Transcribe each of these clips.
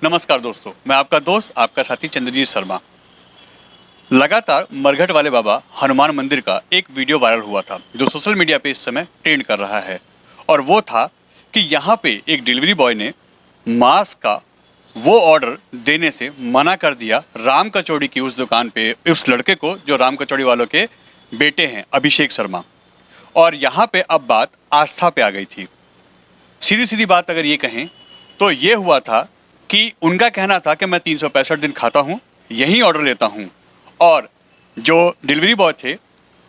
नमस्कार दोस्तों, मैं आपका दोस्त आपका साथी चंद्रजीत शर्मा। लगातार मरघट वाले बाबा हनुमान मंदिर का एक वीडियो वायरल हुआ था जो सोशल मीडिया पे इस समय ट्रेंड कर रहा है। और वो था कि यहाँ पे एक डिलीवरी बॉय ने मांस का वो ऑर्डर देने से मना कर दिया राम कचौड़ी की उस दुकान पे, उस लड़के को जो राम कचौड़ी वालों के बेटे हैं, अभिषेक शर्मा। और यहाँ पे अब बात आस्था पे आ गई थी। सीधी सीधी बात अगर ये कहें तो ये हुआ था कि उनका कहना था कि मैं 365 दिन खाता हूँ, यही ऑर्डर लेता हूँ। और जो डिलीवरी बॉय थे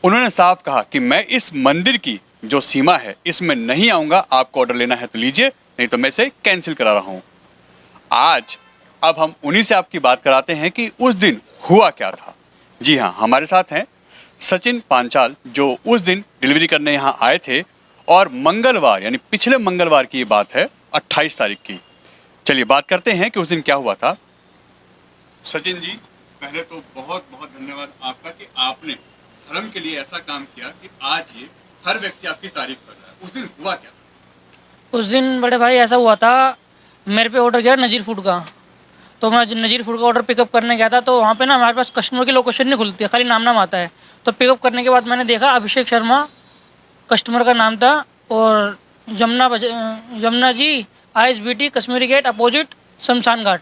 उन्होंने साफ कहा कि मैं इस मंदिर की जो सीमा है इसमें नहीं आऊँगा, आपको ऑर्डर लेना है तो लीजिए, नहीं तो मैं इसे कैंसिल करा रहा हूँ। आज अब हम उन्हीं से आपकी बात कराते हैं कि उस दिन हुआ क्या था। जी हाँ, हमारे साथ हैं सचिन पांचाल जो उस दिन डिलीवरी करने यहाँ आए थे। और मंगलवार यानी पिछले मंगलवार की ये बात है, 28 तारीख की। चलिए बात करते हैं कि उस दिन क्या हुआ था। सचिन जी, पहले तो बहुत बहुत धन्यवाद आपका कि आपने धर्म के लिए ऐसा काम किया कि आज ये हर व्यक्ति आपकी तारीफ कर रहा है। उस दिन हुआ क्या? उस दिन बड़े भाई ऐसा हुआ था, मेरे पे ऑर्डर गया नज़ीर फूड का। तो मैं नज़ीर फूड का ऑर्डर पिकअप करने गया था। तो वहाँ पे ना हमारे पास कस्टमर की लोकेशन नहीं खुलती है, खाली नाम आता है। तो पिकअप करने के बाद मैंने देखा अभिषेक शर्मा कस्टमर का नाम था और Jamuna ji ISBT Kashmiri gate opposite शमशान घाट।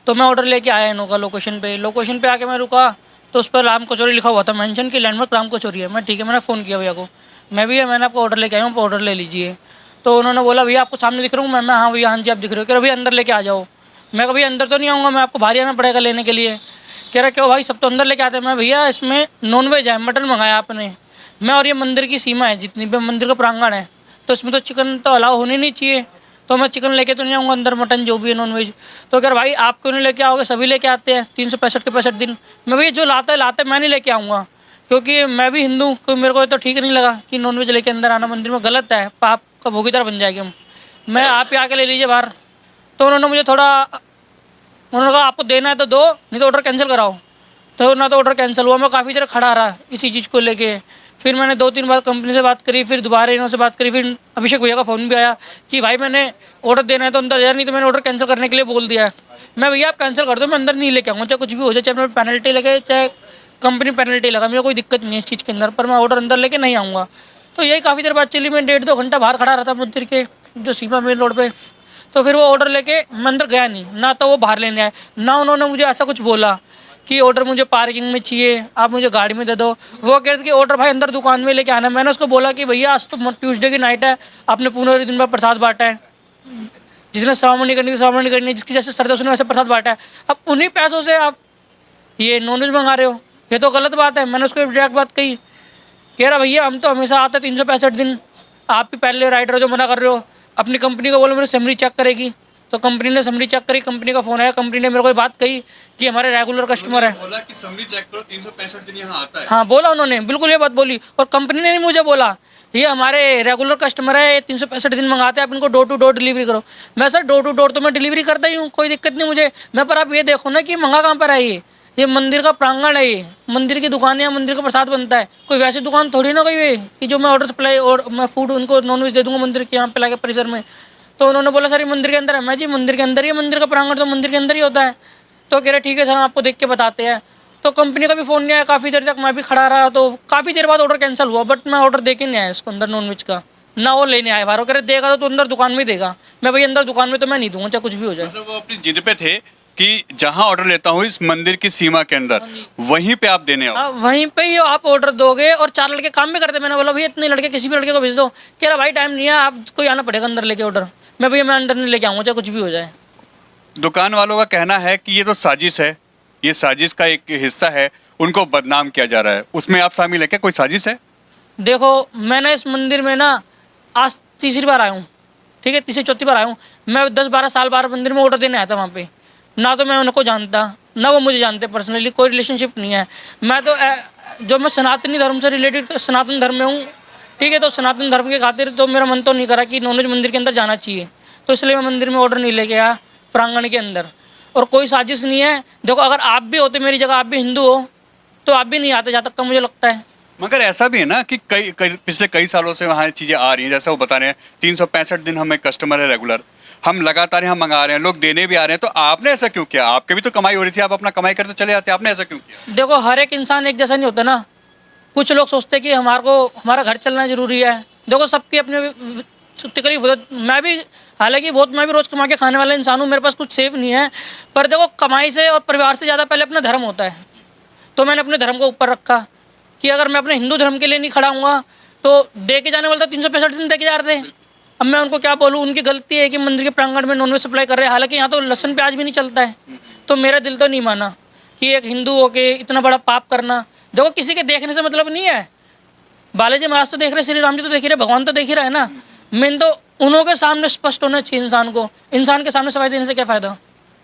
तो मैं ऑर्डर लेके आया इनों का लोकेशन पे आके मैं रुका तो उस पर राम कचौरी लिखा हुआ था, मेंशन कि लैंडमार्क राम कचौरी है। मैं ठीक है, मैंने फ़ोन किया भैया को, मैंने आपको ऑर्डर लेके आया हूँ, ऑर्डर ले लीजिए। तो उन्होंने बोला भैया आपको सामने दिख रहा हूँ मैं हाँ भैया, हाँ जी आप दिख रहे हो। कह रहे भैया अंदर लेके आ जाओ। मैं कहा भैया अंदर तो नहीं आऊँगा, मैं आपको बाहर आना पड़ेगा लेने के लिए। कह रहा क्यों भाई, सब तो अंदर लेके आते हैं। मैं भैया इसमें नॉनवेज है, मटन मंगाया आपने, मैं और ये मंदिर की सीमा है, जितनी भी मंदिर का प्रांगण है, तो इसमें तो चिकन तो अलाउ होनी नहीं चाहिए। तो मैं चिकन लेके तो नहीं आऊँगा अंदर, मटन जो भी है नॉनवेज। तो कह भाई आप क्यों नहीं लेके आओगे, सभी लेके आते हैं 365 के 65 दिन। मैं भैया जो लाता है मैं नहीं लेके आऊँगा, क्योंकि मैं भी हिंदू, क्योंकि मेरे को तो ठीक नहीं लगा कि नॉनवेज लेके अंदर आना मंदिर में, गलत है, पाप का भोगीदार बन जाएगी हम। मैं आप ही आके ले लीजिए बाहर। तो उन्होंने मुझे उन्होंने कहा आपको देना है तो दो, नहीं तो ऑर्डर कैंसिल कराओ। तो ना तो ऑर्डर कैंसिल हुआ, मैं काफ़ी देर खड़ा रहा इसी चीज़ को लेके। फिर मैंने 2-3 बार कंपनी से बात करी, फिर दोबारा इन्हों से बात करी, फिर अभिषेक भैया का फ़ोन भी आया कि भाई मैंने ऑर्डर देना है तो अंदर जा, नहीं तो मैंने ऑर्डर कैंसिल करने के लिए बोल दिया है। मैं भैया आप कैंसिल कर दो, मैं अंदर नहीं लेके आऊँगा, चाहे कुछ भी हो जाए, चाहे मेरे पेनल्टी लगे, चाहे कंपनी पेनल्टी लगा, मुझे कोई दिक्कत नहीं है इस चीज़ के अंदर, पर मैं ऑर्डर अंदर लेके नहीं आऊँगा। तो यही काफ़ी देर बात चली, मैं 1.5-2 घंटा बाहर खड़ा रहा था मंदिर के जो सीमा मेन रोड पर। तो फिर वो ऑर्डर लेके मैं अंदर गया नहीं, ना तो वो बाहर लेने आए, ना उन्होंने मुझे ऐसा कुछ बोला कि ऑर्डर मुझे पार्किंग में चाहिए, आप मुझे गाड़ी में दे दो। वो कह रहे थे कि ऑर्डर भाई अंदर दुकान में लेके आना। मैंने उसको बोला कि भैया आज तो ट्यूसडे की नाइट है, आपने पूरे दिन में प्रसाद बांटा है, जिसने सावनी करनी थी सावनी करनी, जिसकी जैसे श्रद्धा उसने वैसे प्रसाद बांटा है, अब उन्हीं पैसों से आप ये नॉनवेज मंगा रहे हो, ये तो गलत बात है। मैंने उसको डायरेक्ट बात कही। कह रहा भैया हम तो हमेशा आते 365 दिन, आप भी पहले राइटर जो मना कर रहे हो। अपनी कंपनी को बोलो मेरी समरी चेक करेगी। तो कंपनी ने समरी चेक करी, कंपनी का फ़ोन आया, कंपनी ने मेरे को बात कही कि हमारे रेगुलर कस्टमर है। बोला कि समरी चेक करो, 365 दिन यहाँ आता है। हाँ बोला उन्होंने, बिल्कुल ये बात बोली। और कंपनी ने नहीं मुझे बोला ये हमारे रेगुलर कस्टमर है, 365 दिन मंगाते हैं, आप इनको डोर टू डोर डिलीवरी करो। मैं सर डोर टू डोर तो मैं डिलीवरी करता ही हूँ, कोई दिक्कत नहीं मुझे। मैं पर आप ये देखो ना कि मंगा कहाँ पर है, ये मंदिर का प्रांगण है, ये मंदिर की दुकान है, मंदिर का प्रसाद बनता है, कोई वैसी दुकान थोड़ी ना कोई ये कि जो मैं ऑर्डर सप्लाई और मैं फूड उनको नॉनवेज दे दूँगा मंदिर के यहाँ पे लाके परिसर में। तो उन्होंने बोला सर ये मंदिर के अंदर है। मैं जी मंदिर के अंदर ही, मंदिर का प्रांगण तो मंदिर के अंदर ही होता है। तो कह रहे ठीक है सर हम आपको देख के बताते हैं। तो कंपनी का भी फ़ोन नहीं आया, काफ़ी देर तक मैं भी खड़ा रहा। तो काफ़ी देर बाद ऑर्डर कैंसिल हुआ, बट मैं ऑर्डर दे के नहीं आया इसको अंदर नॉनवेज का, ना वो लेने आए बाहर। कह रहे देगा तो अंदर दुकान में ही देगा। मैं भाई अंदर दुकान में तो मैं नहीं दूंगा, चाहे कुछ भी हो जाए। मतलब वो अपनी जिद पे थे कि जहां ऑर्डर लेता हूँ इस मंदिर की सीमा के अंदर, वहीं पे आप देने आओ। हाँ वहीं पे ही आप ऑर्डर दोगे। और 4 लड़के काम भी करते। मैंने बोला भैया इतने लड़के किसी भी लड़के को भेज दो। कह रहा भाई टाइम नहीं है, आपको आना पड़ेगा अंदर लेके ऑर्डर। मैं भैया मैं अंदर नहीं लेके आऊँगा, चाहे कुछ भी हो जाए। दुकान वालों का कहना है कि ये तो साजिश है, ये साजिश का एक हिस्सा है, उनको बदनाम किया जा रहा है। उसमें आप शामिल है क्या? कोई साजिश है? देखो मैंने इस मंदिर में ना आज तीसरी बार आया हूँ, ठीक है, तीसरी चौथी बार आया हूँ। मैं 10-12 साल बार मंदिर में ऑर्डर देने आया था वहाँ पे। ना तो मैं उनको जानता, ना वो मुझे जानते पर्सनली, कोई रिलेशनशिप नहीं है। मैं तो जो मैं सनातनी धर्म से रिलेटेड सनातन धर्म में हूँ, ठीक है। तो सनातन धर्म के खातिर तो मेरा मन तो नहीं करा कि नॉनवेज मंदिर के अंदर जाना चाहिए, तो इसलिए मैं मंदिर में ऑर्डर नहीं लेके आया प्रांगण के अंदर। और कोई साजिश नहीं है। देखो अगर आप भी होते मेरी जगह, आप भी हिंदू हो, तो आप भी नहीं आते जहाँ तक का मुझे लगता है। मगर ऐसा भी है ना कि पिछले कई सालों से वहाँ चीज़ें आ रही हैं, जैसे वो बता रहे हैं 365 दिन हमें कस्टमर है रेगुलर, हम लगातार यहाँ मंगा रहे हैं, लोग देने भी आ रहे हैं, तो आपने ऐसा क्यों किया? आपके भी तो कमाई हो रही थी, आप अपना कमाई करते चले जाते, आपने ऐसा क्यों किया? देखो हर एक इंसान एक जैसा नहीं होता ना। कुछ लोग सोचते हैं कि हमारा घर चलना ज़रूरी है। देखो सबकी अपने तकलीफ होती है। मैं भी रोज़ कमा के खाने वाला इंसान हूँ, मेरे पास कुछ सेफ नहीं है। पर देखो कमाई से और परिवार से ज़्यादा पहले अपना धर्म होता है। तो मैंने अपने धर्म को ऊपर रखा कि अगर मैं अपने हिंदू धर्म के लिए नहीं खड़ा हूँगा तो दे के जाने वाला 365 दिन दे के जा रहे थे। अब मैं उनको क्या बोलूँ, उनकी गलती है कि मंदिर के प्रांगण में नॉनवेज सप्लाई कर रहे हैं। हालांकि यहाँ तो लहसुन प्याज भी नहीं चलता है। तो मेरा दिल तो नहीं माना कि एक हिंदू होके इतना बड़ा पाप करना। देखो किसी के देखने से मतलब नहीं है। बालाजी महाराज तो देख रहे, श्री राम जी तो देख रहे, भगवान तो देख ही रहा है ना। मेन तो उन्हों के सामने स्पष्ट होना चाहिए इंसान को। इंसान के सामने सफाई देने से क्या फ़ायदा।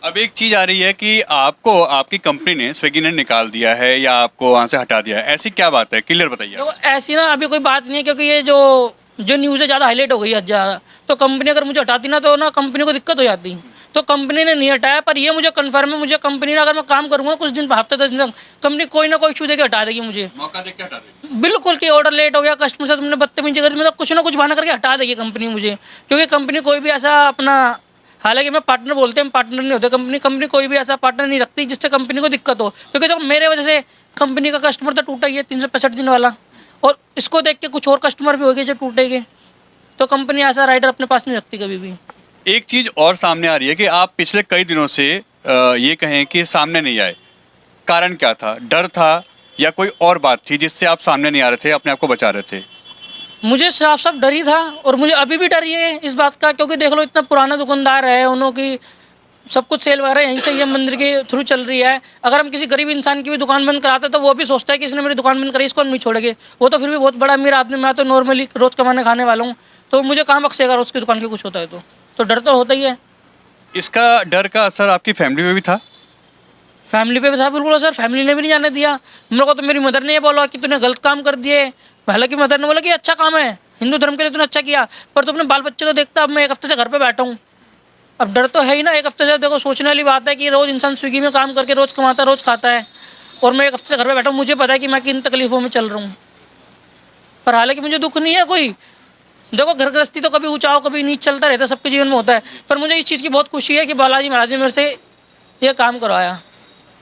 अब एक चीज आ रही है कि आपको आपकी कंपनी ने, स्विगी ने निकाल दिया है या आपको वहां से हटा दिया है, ऐसी क्या बात है? क्लियर बताइए देखो आप। ऐसी ना अभी कोई बात नहीं है, क्योंकि ये जो न्यूज़ है ज़्यादा हाईलाइट हो गई है ज़्यादा। तो कंपनी अगर मुझे हटाती ना तो ना कंपनी को दिक्कत हो जाती। तो कंपनी ने नहीं हटाया, पर ये मुझे कन्फर्म है, मुझे कंपनी ने अगर मैं काम करूँगा कुछ दिन, हफ्ते 10 दिन तक, कंपनी कोई ना कोई इशू देके हटा देगी मुझे। मौका देके हटा देगी। बिल्कुल कि ऑर्डर लेट हो गया, कस्टमर से तुमने बदतमीजी करी, मतलब कुछ ना कुछ बहाना करके हटा देगी कंपनी मुझे। क्योंकि कंपनी कोई भी ऐसा अपना, हालांकि मैं पार्टनर बोलते हैं, पार्टनर नहीं होते कंपनी कोई भी ऐसा पार्टनर नहीं रखती जिससे कंपनी को दिक्कत हो। क्योंकि तो मेरे वजह से कंपनी का कस्टमर तो टूटा ही है 365 दिन वाला, और इसको देख के कुछ और कस्टमर भी हो गए जो टूटेंगे। तो कंपनी ऐसा राइडर अपने पास नहीं रखती कभी भी। एक चीज और सामने आ रही है कि आप पिछले कई दिनों से ये कहें कि सामने नहीं आए, कारण क्या था? डर था या कोई और बात थी जिससे आप सामने नहीं आ रहे थे, अपने आप को बचा रहे थे? मुझे साफ साफ डर ही था, और मुझे अभी भी डर ही है इस बात का। क्योंकि देख लो इतना पुराना दुकानदार है, उन्हों की सब कुछ सेल वगैरह यहीं से ये मंदिर के थ्रू चल रही है। अगर हम किसी गरीब इंसान की भी दुकान बंद कराते तो वो भी सोचता है कि इसने मेरी दुकान बंद कराई, इसको हम नहीं छोड़ेंगे। वो तो फिर भी बहुत बड़ा अमीर आदमी, मैं तो नॉर्मली रोज़ कमाने खाने वाला हूँ। तो मुझे कहाँ बख्शेगा रोज़ की दुकान की कुछ होता है तो डर तो होता ही है। इसका डर का असर आपकी फैमिली में भी था? फैमिली पे भी था बिल्कुल सर। फैमिली ने भी नहीं जाने दिया मेरे को। तो मेरी मदर ने ये बोला कि तूने गलत काम कर दिए। हालांकि मदर ने बोला कि अच्छा काम है, हिंदू धर्म के लिए तूने अच्छा किया, पर तू अपने बाल बच्चे तो देखता। अब मैं एक हफ्ते से घर पे बैठा हूँ, अब डर तो है ही ना। एक हफ्ते से देखो सोचने वाली बात है कि रोज़ इंसान स्विगी में काम करके रोज़ कमाता है, रोज़ खाता है, और मैं एक हफ्ते से घर पे बैठा हूँ। मुझे पता है कि मैं किन तकलीफ़ों में चल रहा हूँ, पर हालांकि मुझे दुख नहीं है कोई। देखो घर गृहस्थी तो कभी ऊंचा हो कभी नीच चलता रहता है, सबके जीवन में होता है। पर मुझे इस चीज़ की बहुत खुशी है कि बालाजी महाराज ने मेरे से ये काम करवाया।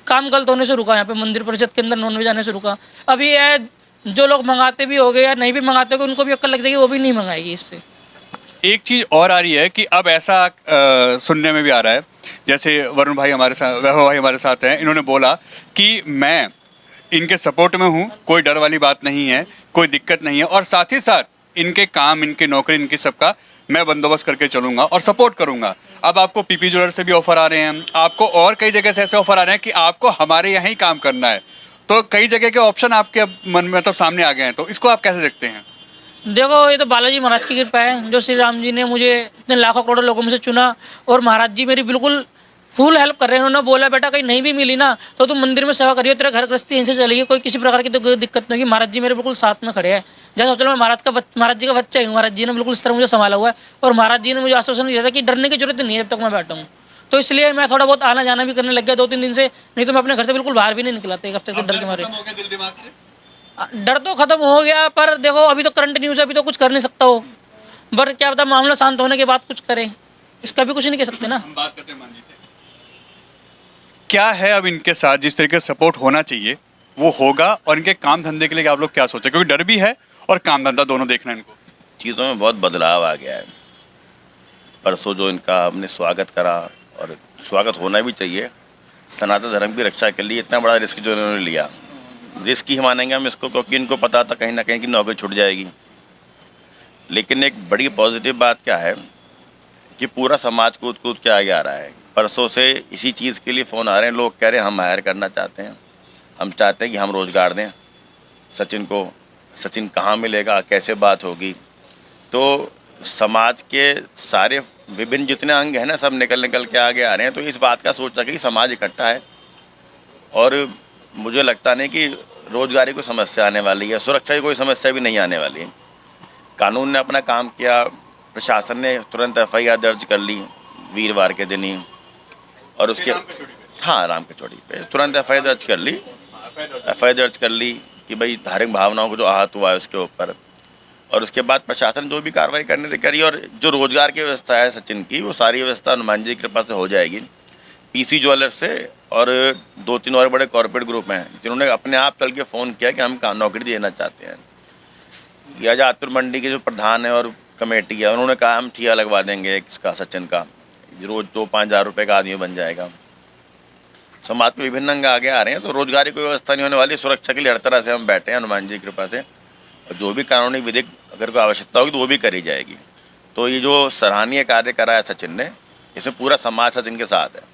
काम गलत होने से रुका, यहाँ पे मंदिर परिषद के अंदर नॉनवेज आने से रुका। अभी ये जो लोग मंगाते भी हो गए या नहीं भी मंगाते होंगे, उनको भी अक्ल लग जाएगी, वो भी नहीं मंगाएगी इससे। एक चीज और आ रही है कि अब ऐसा सुनने में भी आ रहा है, जैसे वरुण भाई हमारे साथ, वैभव भाई हमारे साथ हैं, इन्होंने बोला कि मैं इनके सपोर्ट में हूँ, कोई डर वाली बात नहीं है, कोई दिक्कत नहीं है, और साथ ही साथ इनके काम, इनके नौकरी, इनके सबका मैं बंदोबस्त करके चलूंगा और सपोर्ट करूंगा। अब आपको पीपी ज्वेलर से भी ऑफर आ रहे हैं, आपको और कई जगह से ऐसे ऑफर आ रहे हैं कि आपको हमारे यहाँ ही काम करना है। तो कई जगह के ऑप्शन आपके मन में मतलब सामने आ गए हैं, तो इसको आप कैसे देखते हैं? देखो ये तो बालाजी महाराज की कृपा है, जो श्री राम जी ने मुझे इतने लाखों करोड़ों लोगों में से चुना, और महाराज जी मेरी बिल्कुल फुल हेल्प कर रहे हैं। उन्होंने बोला बेटा कहीं नहीं भी मिली ना तो तुम मंदिर में सेवा करियो, तेरा घर गृहस्थी यहीं से चलेगी, कोई किसी प्रकार की तो कोई दिक्कत नहीं होगी। महाराज जी मेरे बिल्कुल साथ में खड़े हैं। जैसे चलो मैं महाराज जी का बच्चा हूँ, महाराज जी ने बिल्कुल इस तरह मुझे संभाला हुआ है, और महाराज जी ने मुझे आश्वासन दिया था कि डरने की जरूरत नहीं है जब तक मैं बैठा हूँ। तो इसलिए मैं थोड़ा बहुत आना जाना भी करने लग गया 2-3 दिन से, नहीं तो मैं अपने घर से बिल्कुल बाहर भी नहीं निकला था एक हफ्ते से डर के मारे। डर तो खत्म हो गया, पर देखो अभी तो करंट न्यूज़ है, अभी तो कुछ कर नहीं सकता हो। पर क्या पता मामला शांत होने के बाद कुछ करें, इसका भी कुछ नहीं कह सकते ना। हम बात करते हैं मान लीजिए, क्या है अब इनके साथ जिस तरीके से सपोर्ट होना चाहिए वो होगा, और इनके काम धंधे के लिए आप लोग क्या सोचे? क्योंकि डर भी है और काम धंधा दोनों देखना है इनको। चीज़ों में बहुत बदलाव आ गया है। परसों जो इनका हमने स्वागत करा, और स्वागत होना भी चाहिए, सनातन धर्म की रक्षा के लिए इतना बड़ा रिस्क जो इन्होंने लिया, रिस्क ही मानेंगे हम इसको, क्योंकि इनको पता था कहीं ना कहीं की नौकरी छूट जाएगी। लेकिन एक बड़ी पॉजिटिव बात क्या है कि पूरा समाज कूद कूद के आगे आ रहा है। परसों से इसी चीज़ के लिए फ़ोन आ रहे हैं, लोग कह रहे हैं हम हायर करना चाहते हैं, हम चाहते हैं कि हम रोज़गार दें सचिन को। सचिन कहाँ मिलेगा, कैसे बात होगी? तो समाज के सारे विभिन्न जितने अंग हैं ना, सब निकल के आगे आ रहे हैं। तो इस बात का सोच रखा कि समाज इकट्ठा है, और मुझे लगता नहीं कि रोज़गारी कोई समस्या आने वाली है, सुरक्षा की कोई समस्या भी नहीं आने वाली है। कानून ने अपना काम किया, प्रशासन ने तुरंत FIR दर्ज कर ली वीरवार के दिन ही, और उसके हाँ राम कचौड़ी पे तुरंत FIR दर्ज कर ली, FIR दर्ज कर ली कि भाई धार्मिक भावनाओं को जो आहत हुआ है उसके ऊपर। और उसके बाद प्रशासन जो भी कार्रवाई करने से करी, और जो रोजगार की व्यवस्था है सचिन की, वो सारी व्यवस्था हनुमान जी की कृपा से हो जाएगी। पीसी ज्वेलर्स से और 2-3 और बड़े कॉर्पोरेट ग्रुप हैं जिन्होंने अपने आप चल के फ़ोन किया कि हम नौकरी देना चाहते हैं। ये आजादपुर मंडी के जो प्रधान है और कमेटी है, उन्होंने कहा हम ठिया लगवा देंगे इसका, सचिन का, रोज़ 2-5 हज़ार रुपये का आदमी बन जाएगा। समाज के विभिन्न अंग आगे आ रहे हैं, तो रोजगार की कोई व्यवस्था नहीं होने वाली। सुरक्षा के लिए हर तरह से हम बैठे हैं हनुमान जी की कृपा से, और जो भी कानूनी विधिक अगर कोई आवश्यकता होगी तो वो भी करी जाएगी। तो ये जो सराहनीय कार्य करा है सचिन ने, इसमें पूरा समाज सचिन के साथ है।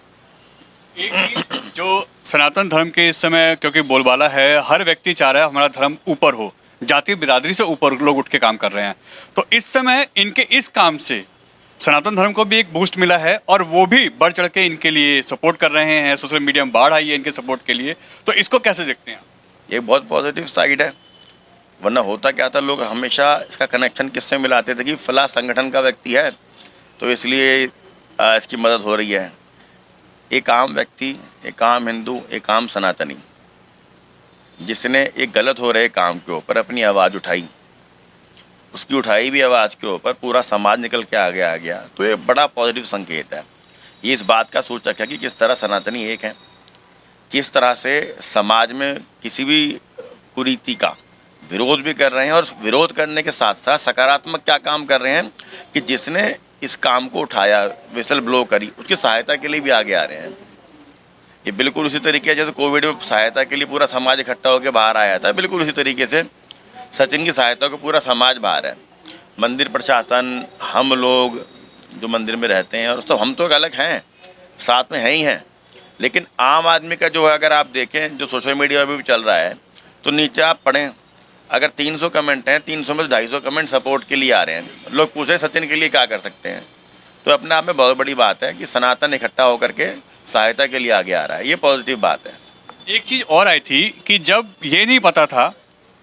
एक चीज़ जो सनातन धर्म के इस समय क्योंकि बोलबाला है, हर व्यक्ति चाह रहा है हमारा धर्म ऊपर हो, जाति बिरादरी से ऊपर लोग उठ के काम कर रहे हैं, तो इस समय इनके इस काम से सनातन धर्म को भी एक बूस्ट मिला है और वो भी बढ़ चढ़ के इनके लिए सपोर्ट कर रहे हैं। सोशल मीडिया में बाढ़ आई है इनके सपोर्ट के लिए, तो इसको कैसे देखते हैं? ये बहुत पॉजिटिव साइड है। वरना होता क्या था, लोग हमेशा इसका कनेक्शन किससे मिलाते थे कि फला संगठन का व्यक्ति है तो इसलिए इसकी मदद हो रही है। एक आम व्यक्ति, एक आम हिंदू, एक आम सनातनी, जिसने एक गलत हो रहे काम के ऊपर अपनी आवाज़ उठाई, उसकी उठाई भी आवाज़ के ऊपर पूरा समाज निकल के आगे आ गया, तो ये बड़ा पॉजिटिव संकेत है। ये इस बात का सूचक है कि किस तरह सनातनी एक है, किस तरह से समाज में किसी भी कुरीति का विरोध भी कर रहे हैं, और विरोध करने के साथ साथ सकारात्मक क्या काम कर रहे हैं कि जिसने इस काम को उठाया, विसल ब्लो करी, उसकी सहायता के लिए भी आगे आ रहे हैं। ये बिल्कुल उसी तरीके जैसे कोविड में सहायता के लिए पूरा समाज इकट्ठा होकर बाहर आया था, बिल्कुल उसी तरीके से सचिन की सहायता को पूरा समाज बाहर है। मंदिर प्रशासन, हम लोग जो मंदिर में रहते हैं, और तो हम तो अलग हैं, साथ में हैं ही हैं, लेकिन आम आदमी का जो है, अगर आप देखें जो सोशल मीडिया में भी चल रहा है, तो नीचे आप पढ़ें, अगर 300 कमेंट हैं, 300 में से 250 कमेंट सपोर्ट के लिए आ रहे हैं। लोग पूछे सचिन के लिए क्या कर सकते हैं, तो अपने आप में बहुत बड़ी बात है कि सनातन इकट्ठा होकर के सहायता के लिए आगे आ रहा है। ये पॉजिटिव बात है। एक चीज़ और आई थी कि जब ये नहीं पता था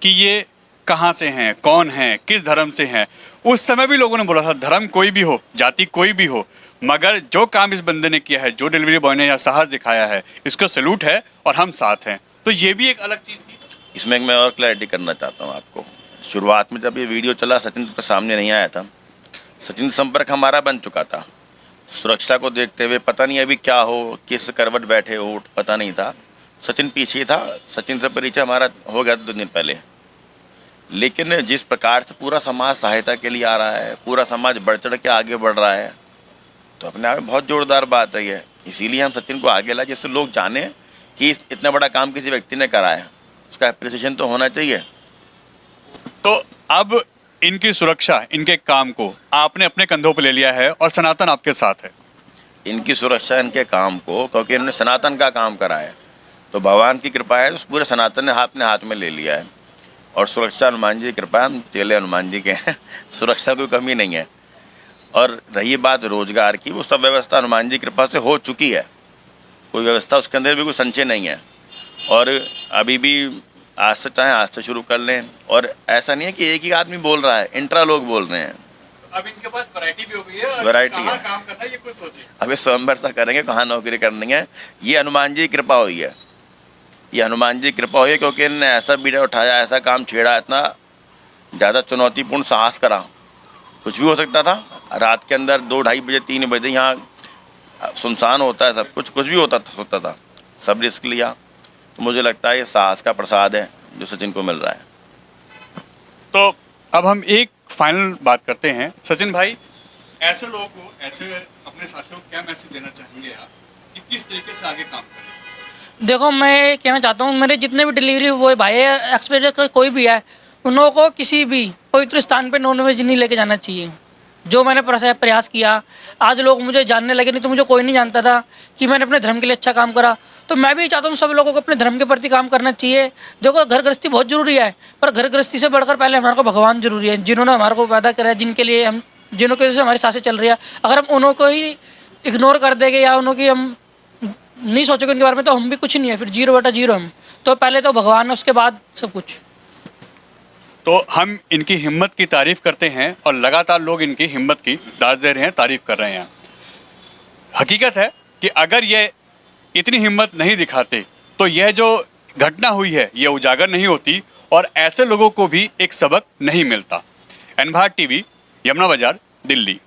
कि ये कहाँ से हैं, कौन हैं, किस धर्म से हैं, उस समय भी लोगों ने बोला था धर्म कोई भी हो, जाति कोई भी हो, मगर जो काम इस बंदे ने किया है, जो डिलीवरी बॉय ने यहाँ साहस दिखाया है, इसको सैल्यूट है और हम साथ हैं। तो ये भी एक अलग चीज़ थी। इसमें मैं और क्लैरिटी करना चाहता हूँ आपको। शुरुआत में जब ये वीडियो चला, सचिन के सामने नहीं आया था। सचिन संपर्क हमारा बन चुका था। सुरक्षा को देखते हुए पता नहीं अभी क्या हो, किस करवट बैठे हो, पता नहीं था। सचिन पीछे था, सचिन से परिचय हमारा हो गया 2 दिन पहले। लेकिन जिस प्रकार से पूरा समाज सहायता के लिए आ रहा है, पूरा समाज बढ़ चढ़ के आगे बढ़ रहा है, तो अपने आप में बहुत जोरदार बात है ये। इसीलिए हम सचिन को आगे लाए, जिससे लोग जाने कि इतना बड़ा काम किसी व्यक्ति ने करा है, उसका एप्रिसिएशन तो होना चाहिए। तो अब इनकी सुरक्षा, इनके काम को आपने अपने कंधों पर ले लिया है और सनातन आपके साथ है। इनकी सुरक्षा, इनके काम को, क्योंकि इन्होंने सनातन का काम करा है, तो भगवान की कृपा है, उस पूरे सनातन ने अपने हाथ में ले लिया है। और सुरक्षा हनुमान जी की कृपा, हम चेले हनुमान जी के हैं, सुरक्षा कोई कमी नहीं है। और रही बात रोजगार की, वो सब व्यवस्था हनुमान जी की कृपा से हो चुकी है, कोई व्यवस्था उसके अंदर भी कोई संशय नहीं है। और अभी भी आज से चाहें आज से शुरू कर लें, और ऐसा नहीं है कि एक ही आदमी बोल रहा है, इंट्रा लोग बोल रहे हैं। अब इनके पास वैरायटी भी हो गई है, वैरायटी कहाँ है, काम करना है ये कुछ सोचिए। अभी स्वयंवर सा करेंगे, कहाँ नौकरी करनी है। ये हनुमान जी की कृपा हुई है, ये हनुमान जी की कृपा हुई है, क्योंकि इन्होंने ऐसा बीड़ा उठाया, ऐसा काम छेड़ा, इतना ज़्यादा चुनौतीपूर्ण साहस करा। कुछ भी हो सकता था, रात के अंदर 2-2:30 बजे 3 बजे यहाँ सुनसान होता है सब कुछ, कुछ भी होता था, सब रिस्क लिया। तो मुझे लगता है ये साहस का प्रसाद है जो सचिन को मिल रहा है। तो अब हम एक फाइनल बात करते हैं। सचिन भाई, ऐसे लोगों को, ऐसे अपने साथियों को क्या मैसेज देना चाहेंगे आप कि किस तरीके से आगे काम करें? देखो, मैं कहना चाहता हूँ, मेरे जितने भी डिलीवरी बॉय भाई है, एक्सपेक्ट कोई भी है, उन लोगों को किसी भी पवित्र स्थान पे नॉनवेज नहीं लेके जाना चाहिए। जो मैंने प्रयास किया, आज लोग मुझे जानने लगे, नहीं तो मुझे कोई नहीं जानता था कि मैंने अपने धर्म के लिए अच्छा काम करा। तो मैं भी चाहता हूँ सब लोगों को अपने धर्म के प्रति काम करना चाहिए। देखो, घर गृहस्थी बहुत ज़रूरी है, पर घर गृहस्थी से बढ़कर पहले हमारे को भगवान जरूरी है, जिन्होंने हमारे को पैदा करा है, जिनके लिए हम, जिनों की वजह से हमारी सांसें चल रही है। अगर हम उन्हों को ही इग्नोर कर देंगे या उन्हों की हम नहीं सोचोगे उनके बारे में, तो हम भी कुछ नहीं है, फिर 0 बटा 0 हम। तो पहले तो भगवान है, उसके बाद सब कुछ। तो हम इनकी हिम्मत की तारीफ करते हैं और लगातार लोग इनकी हिम्मत की दाद दे रहे हैं, तारीफ कर रहे हैं। हकीकत है कि अगर ये इतनी हिम्मत नहीं दिखाते तो यह जो घटना हुई है ये उजागर नहीं होती और ऐसे लोगों को भी एक सबक नहीं मिलता। एन भारत टीवी, यमुना बाजार, दिल्ली।